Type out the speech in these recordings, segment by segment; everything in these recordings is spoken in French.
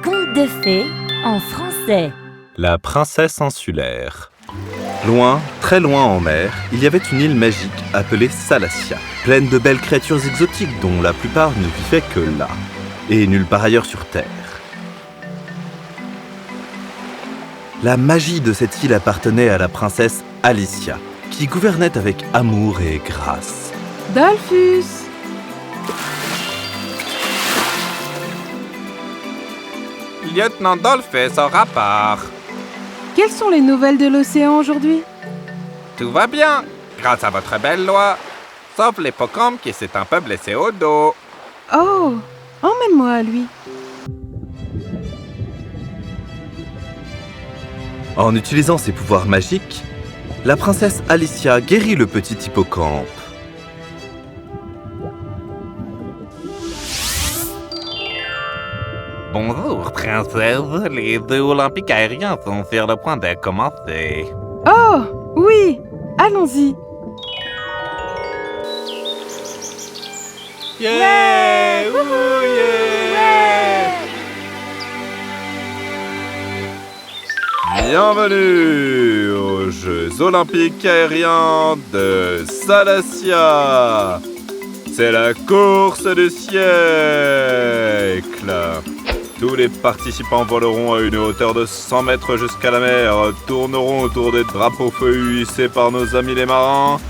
Conte de fées en français. La princesse insulaire. Loin, très loin en mer, il y avait une île magique appelée Salacia, pleine de belles créatures exotiques dont la plupart ne vivaient que là, et nulle part ailleurs sur Terre. La magie de cette île appartenait à la princesse Alicia, qui gouvernait avec amour et grâce. Dolphus! Lieutenant Dolphus au rapport. Quelles sont les nouvelles de l'océan aujourd'hui? Tout va bien, grâce à votre belle loi. Sauf l'hippocampe qui s'est un peu blessé au dos. Oh! Emmène-moi à lui. En utilisant ses pouvoirs magiques, la princesse Alicia guérit le petit hippocampe. Bonjour, princesse. Les Jeux olympiques aériens sont sur le point de commencer. Oh! Oui! Allons-y! Yeah! Wouhou, yeah! Bienvenue aux Jeux olympiques aériens de Salacia. C'est la course du siècle. Tous les participants voleront à une hauteur de 100 mètres jusqu'à la mer, tourneront autour des drapeaux feuillus hissés par nos amis les marins,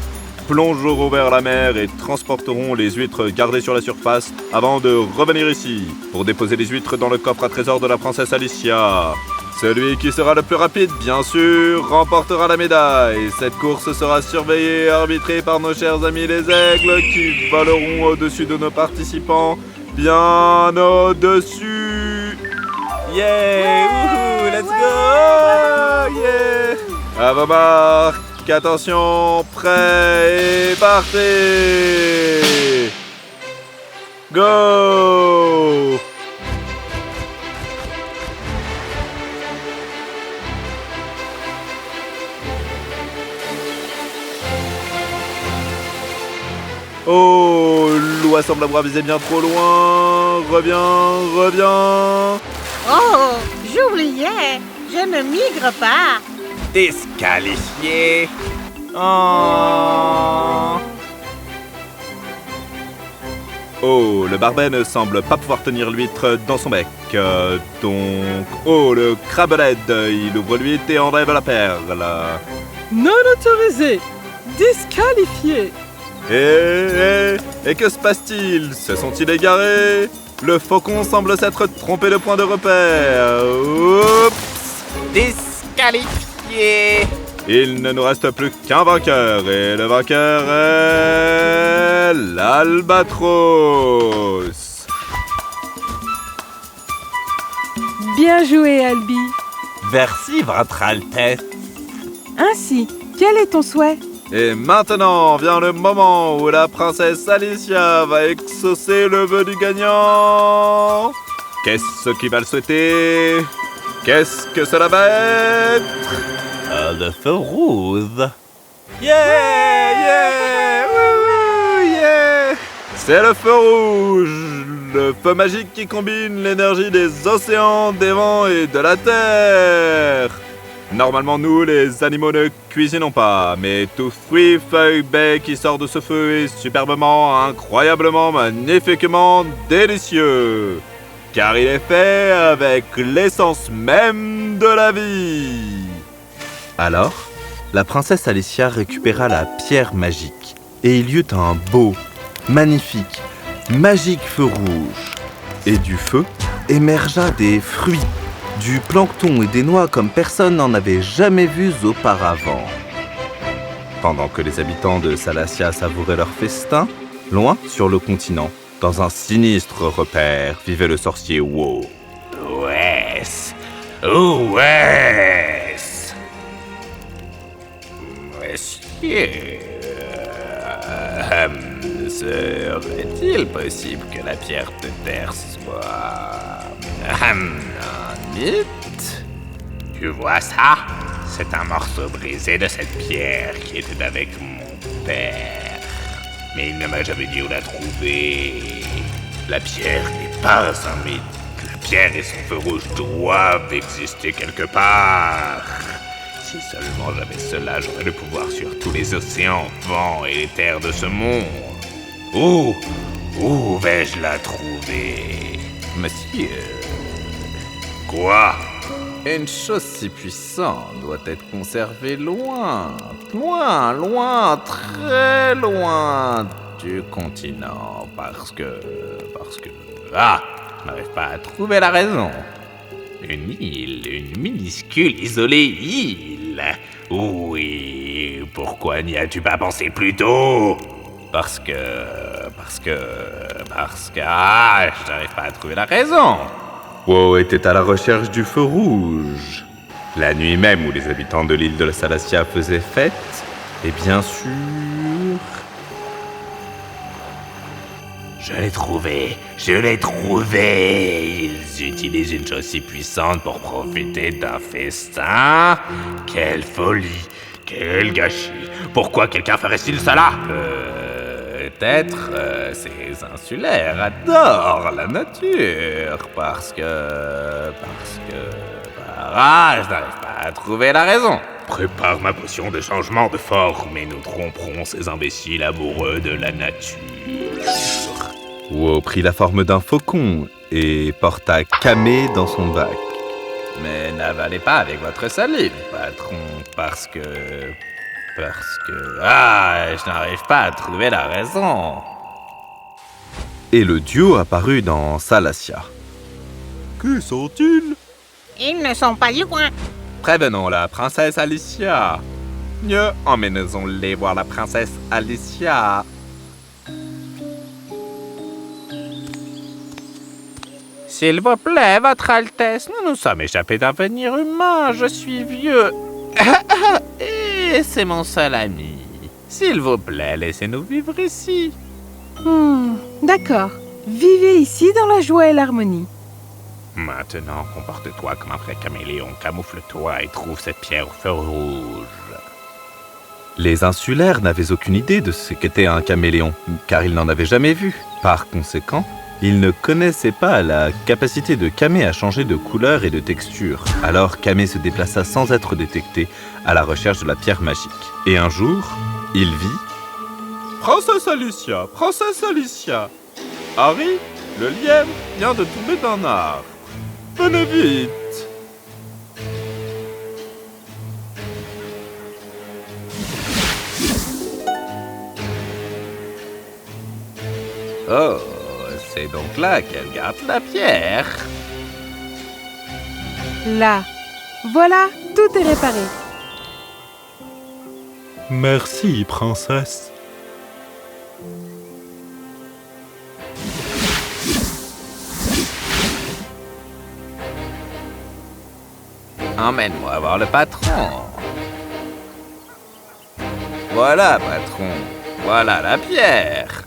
plongeront vers la mer et transporteront les huîtres gardées sur la surface avant de revenir ici pour déposer les huîtres dans le coffre à trésor de la princesse Alicia. Celui qui sera le plus rapide, bien sûr, remportera la médaille. Cette course sera surveillée et arbitrée par nos chers amis les aigles qui voleront au-dessus de nos participants, bien au-dessus. Yeah! Wouhou! Let's go! Yeah! À vos marques, attention, prêt et partez! Go! Oh, l'oie semble avoir visé bien trop loin. Reviens. Oh, j'oubliais, je ne migre pas. Disqualifié. Oh. Oh, le barbet ne semble pas pouvoir tenir l'huître dans son bec. Donc, oh, le crabe-laide, il ouvre l'huître et enlève la perle. Non autorisé! Disqualifié! Et que se passe-t-il? Se sont-ils égarés? Le faucon semble s'être trompé de point de repère. Oups! Disqualifié. Il ne nous reste plus qu'un vainqueur, et le vainqueur est l'Albatros. Bien joué, Albi! Merci, votre Altesse. Ainsi, quel est ton souhait? Et maintenant vient le moment où la princesse Alicia va exaucer le vœu du gagnant. Qu'est-ce qui va le souhaiter? Qu'est-ce que cela va être? Le feu rose. Yeah! Wouhou, yeah! C'est le feu rouge, le feu magique qui combine l'énergie des océans, des vents et de la terre. Normalement, nous, les animaux, ne cuisinons pas, mais tout fruit, feuille, baie qui sort de ce feu est superbement, incroyablement, magnifiquement délicieux. Car il est fait avec l'essence même de la vie. Alors, la princesse Alicia récupéra la pierre magique, et il y eut un beau, magnifique, magique feu rouge. Et du feu émergea des fruits, du plancton et des noix comme personne n'en avait jamais vus auparavant. Pendant que les habitants de Salacia savouraient leur festin, loin sur le continent, dans un sinistre repère, vivait le sorcier Wo. Ouest. Monsieur, serait-il possible que la pierre de terre soit un mythe? Tu vois ça? C'est un morceau brisé de cette pierre qui était avec mon père. Mais il ne m'a jamais dit où la trouver. La pierre n'est pas un mythe que la pierre et son feu rouge doivent exister quelque part? Si seulement j'avais cela, j'aurais le pouvoir sur tous les océans, vents et les terres de ce monde. Où vais-je la trouver? Monsieur, Quoi? une chose si puissante doit être conservée loin, loin, loin, très loin du continent, parce que... Ah, je n'arrive pas à trouver la raison. Une île, une minuscule, isolée île. Oui, pourquoi n'y as-tu pas pensé plus tôt? Parce que... Ah, je n'arrive pas à trouver la raison. Wow était à la recherche du feu rouge. La nuit même où les habitants de l'île de la Salacia faisaient fête, et bien sûr... Je l'ai trouvé. Ils utilisent une chose si puissante pour profiter d'un festin. Quelle folie, quel gâchis. Pourquoi quelqu'un ferait-il cela? Peut-être ces insulaires adorent la nature, parce que... Ah, je n'arrive pas à trouver la raison. Prépare ma potion de changement de forme et nous tromperons ces imbéciles amoureux de la nature. Wow prit la forme d'un faucon et porta Kamé dans son bac. Mais n'avalez pas avec votre salive, patron, parce que... Ah, je n'arrive pas à trouver la raison. Et le duo apparut dans Salacia. Que sont-ils? Ils ne sont pas loin. Prévenons la princesse Alicia. Mieux, emmenons-les voir la princesse Alicia. S'il vous plaît, votre Altesse, nous nous sommes échappés d'un avenir humain. Je suis vieux. Et c'est mon seul ami. S'il vous plaît, laissez-nous vivre ici. D'accord. Vivez ici dans la joie et l'harmonie. Maintenant, comporte-toi comme un vrai caméléon, camoufle-toi et trouve cette pierre au feu rouge. Les insulaires n'avaient aucune idée de ce qu'était un caméléon, car ils n'en avaient jamais vu. Par conséquent, ils ne connaissaient pas la capacité de Kamé à changer de couleur et de texture. Alors Kamé se déplaça sans être détecté à la recherche de la pierre magique. Et un jour, il vit... Princesse Alicia, Harry, le lièvre, vient de tomber d'un arbre. Venez vite. Oh, c'est donc là qu'elle garde la pierre. Là. Voilà, tout est réparé. Merci, princesse. Emmène-moi voir le patron. Voilà, patron. Voilà la pierre.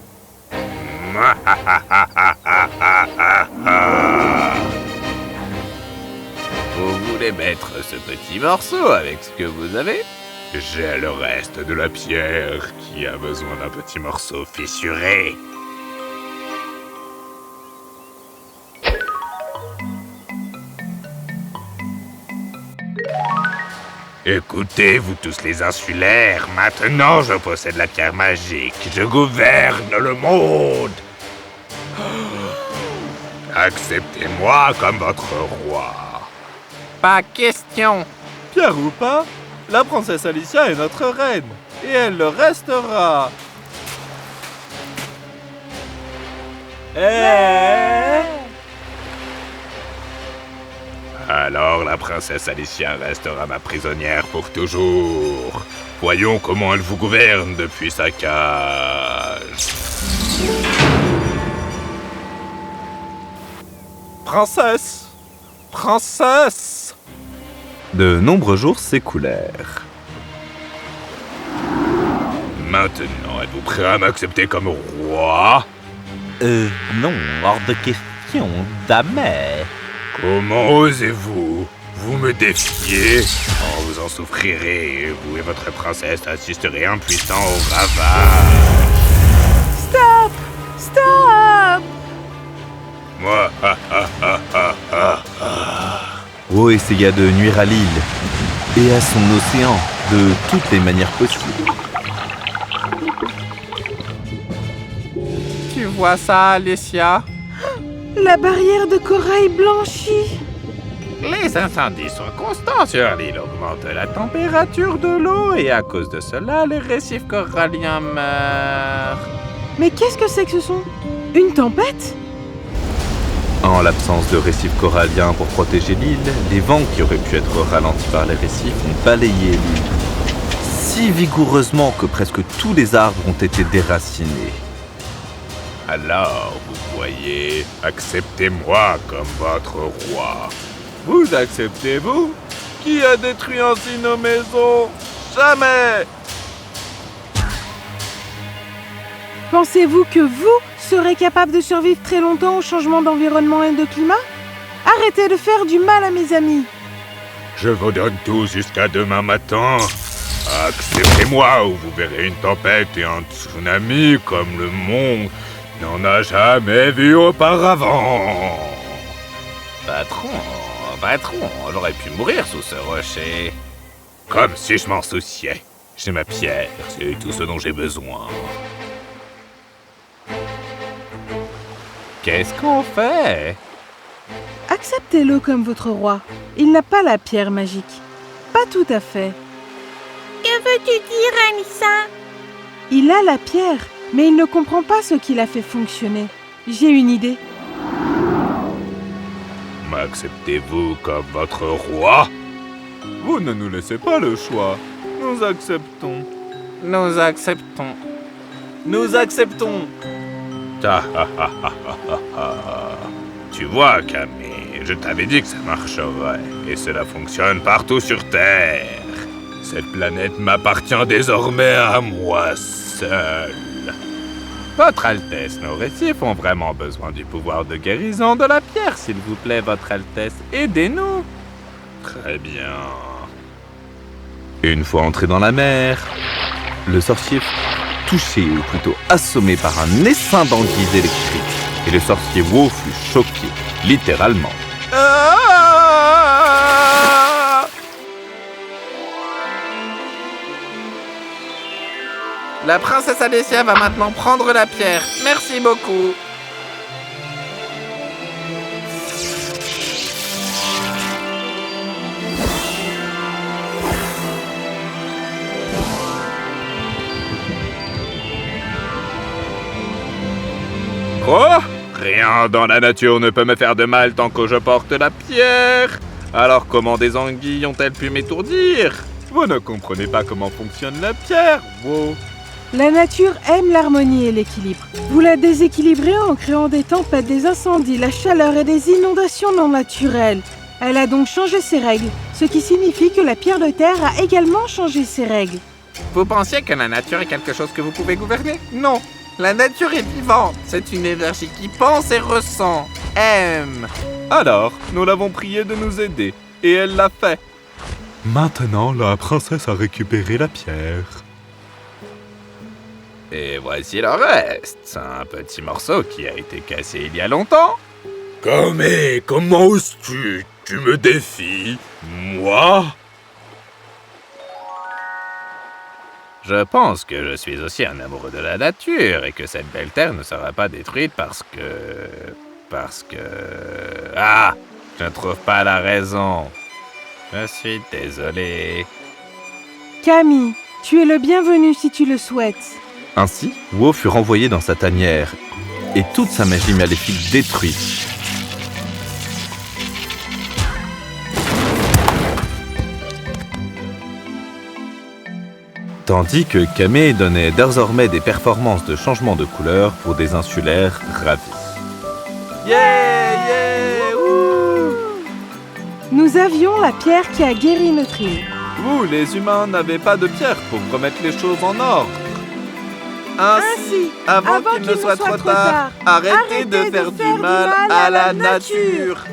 Vous voulez mettre ce petit morceau avec ce que vous avez? J'ai le reste de la pierre qui a besoin d'un petit morceau fissuré. Écoutez, vous tous les insulaires, maintenant je possède la pierre magique, je gouverne le monde. Acceptez-moi comme votre roi. Pas question. Pierre ou pas, la princesse Alicia est notre reine, et elle le restera. Alors la princesse Alicia restera ma prisonnière pour toujours. Voyons comment elle vous gouverne depuis sa cage. Princesse! Princesse! De nombreux jours s'écoulèrent. Maintenant, êtes-vous prêt à m'accepter comme roi? Non, hors de question, jamais. Comment osez-vous? Vous me défiez? Oh, vous en souffrirez, vous et votre princesse assisterez impuissants au ravage. Stop! Stop! Moi, Wo essaya de nuire à l'île et à son océan de toutes les manières possibles. Tu vois ça, Alicia? La barrière de corail blanchie. les incendies sont constants sur l'île, augmentent la température de l'eau et à cause de cela, les récifs coralliens meurent. Mais qu'est-ce que c'est que ce son? Une tempête? En l'absence de récifs coralliens pour protéger l'île, les vents qui auraient pu être ralentis par les récifs ont balayé l'île si vigoureusement que presque tous les arbres ont été déracinés. Alors, vous voyez, acceptez-moi comme votre roi. Vous acceptez-vous? Qui a détruit ainsi nos maisons? Jamais! Pensez-vous que vous serez capable de survivre très longtemps au changement d'environnement et de climat? Arrêtez de faire du mal à mes amis. Je vous donne tout jusqu'à demain matin. Acceptez-moi ou vous verrez une tempête et un tsunami comme le monde n'en a jamais vu auparavant. Patron, j'aurais pu mourir sous ce rocher. Comme si je m'en souciais. J'ai ma pierre, c'est tout ce dont j'ai besoin. Qu'est-ce qu'on fait? Acceptez-le comme votre roi. Il n'a pas la pierre magique. Pas tout à fait. Que veux-tu dire, Anissa? Il a la pierre, mais il ne comprend pas ce qui la fait fonctionner. J'ai une idée. M'acceptez-vous comme votre roi? Vous ne nous laissez pas le choix. Nous acceptons. Nous acceptons. Nous acceptons. Tu vois, Camille, je t'avais dit que ça marcherait, et cela fonctionne partout sur Terre. Cette planète m'appartient désormais à moi seul. Votre Altesse, nos récifs ont vraiment besoin du pouvoir de guérison de la pierre, s'il vous plaît, Votre Altesse, aidez-nous. Très bien. Une fois entré dans la mer, le sorcier fut touché, ou plutôt assommé par un essaim d'anguilles électriques. Et le sorcier Wo fut choqué, littéralement. La princesse Alicia va maintenant prendre la pierre. Merci beaucoup. Quoi? Rien dans la nature ne peut me faire de mal tant que je porte la pierre. Alors comment des anguilles ont-elles pu m'étourdir? Vous ne comprenez pas comment fonctionne la pierre, Wo. La nature aime l'harmonie et l'équilibre. Vous la déséquilibrez en créant des tempêtes, des incendies, la chaleur et des inondations non naturelles. Elle a donc changé ses règles, ce qui signifie que la pierre de terre a également changé ses règles. Vous pensiez que la nature est quelque chose que vous pouvez gouverner? Non. La nature est vivante. C'est une énergie qui pense et ressent. Aime. Alors, nous l'avons priée de nous aider, et elle l'a fait. Maintenant, la princesse a récupéré la pierre. Et voici le reste. Un petit morceau qui a été cassé il y a longtemps. Comment oses-tu? Tu me défies? Moi? Je pense que je suis aussi un amoureux de la nature et que cette belle terre ne sera pas détruite parce que... Ah! Je ne trouve pas la raison. Je suis désolé. Camille, tu es le bienvenu si tu le souhaites. Ainsi, Wo fut renvoyé dans sa tanière, et toute sa magie maléfique détruite. Tandis que Kame donnait désormais des performances de changement de couleur pour des insulaires ravis. Yeah, ouh. Nous avions la pierre qui a guéri notre île. Vous, les humains, n'avez pas de pierre pour remettre les choses en ordre. Ainsi, avant qu'il ne soit trop tard, arrêtez de faire du mal à la nature.